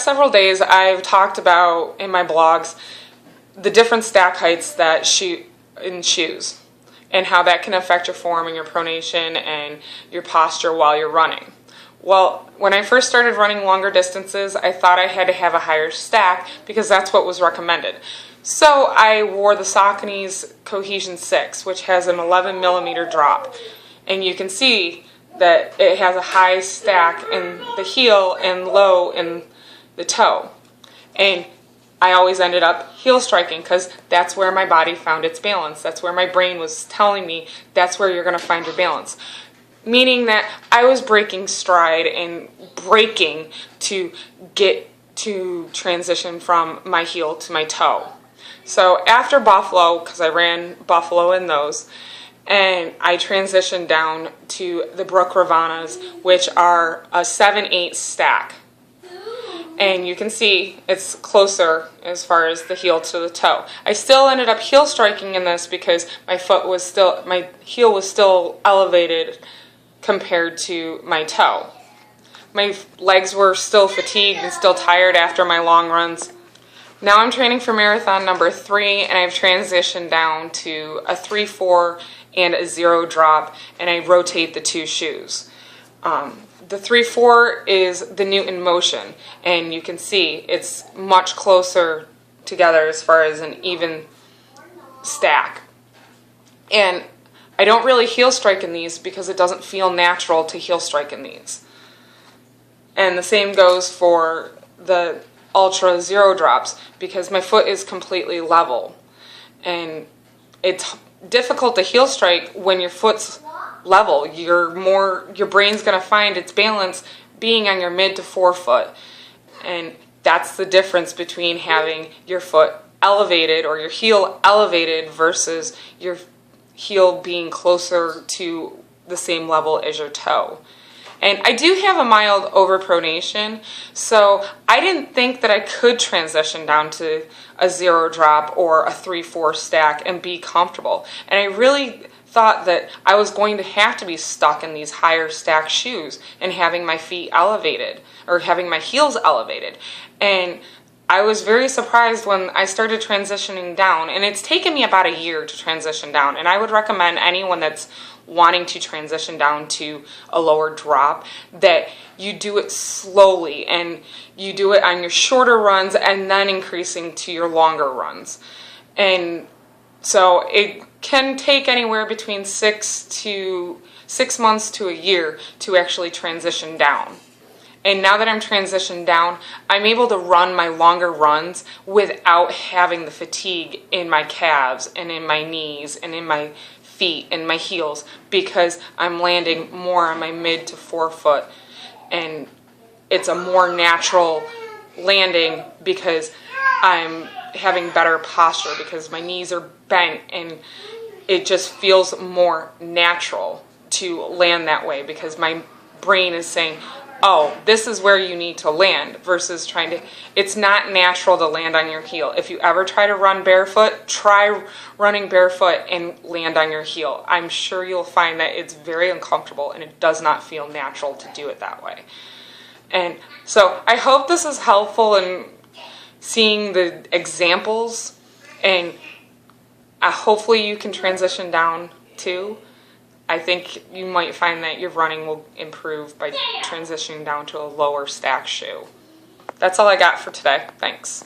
Several days I've talked about in my blogs the different stack heights that in shoes and how that can affect your form and your pronation and your posture while you're running. Well, when I first started running longer distances, I thought I had to have a higher stack because that's what was recommended. So I wore the Saucony's Cohesion 6, which has an 11 millimeter drop. And you can see that it has a high stack in the heel and low in the toe. And I always ended up heel striking because that's where my body found its balance. That's where my brain was telling me that's where you're going to find your balance. Meaning that I was breaking stride and braking to get to transition from my heel to my toe. So after Buffalo, because I ran Buffalo in those, and I transitioned down to the Brooke Ravanas, which are a 7/8 stack. And you can see it's closer as far as the heel to the toe. I still ended up heel striking in this because my heel was still elevated compared to my toe. My legs were still fatigued and still tired after my long runs. Now I'm training for marathon number 3, and I've transitioned down to a 3/4 and a 0 drop, and I rotate the two shoes. The 3/4 is the Newton Motion, and you can see it's much closer together as far as an even stack. And I don't really heel strike in these because it doesn't feel natural to heel strike in these. And the same goes for the Ultra 0 drops because my foot is completely level. And it's difficult to heel strike when your foot's level. Your brain's going to find its balance being on your mid to forefoot. And that's the difference between having your foot elevated or your heel elevated versus your heel being closer to the same level as your toe. And I do have a mild overpronation, so I didn't think that I could transition down to a 0 drop or a 3/4 stack and be comfortable. And I really thought that I was going to have to be stuck in these higher stack shoes and having my feet elevated or having my heels elevated. And I was very surprised when I started transitioning down, and it's taken me about a year to transition down, and I would recommend anyone that's wanting to transition down to a lower drop that you do it slowly and you do it on your shorter runs and then increasing to your longer runs. And so it can take anywhere between 6 months to a year to actually transition down. And now that I'm transitioned down, I'm able to run my longer runs without having the fatigue in my calves and in my knees and in my feet and my heels because I'm landing more on my mid to forefoot. And it's a more natural landing because I'm having better posture because my knees are bent, and it just feels more natural to land that way because my brain is saying, oh, this is where you need to land versus it's not natural to land on your heel. If you ever try to run barefoot, try running barefoot and land on your heel. I'm sure you'll find that it's very uncomfortable and it does not feel natural to do it that way. And so I hope this is helpful in seeing the examples, and hopefully you can transition down too. I think you might find that your running will improve by transitioning down to a lower stack shoe. That's all I got for today. Thanks.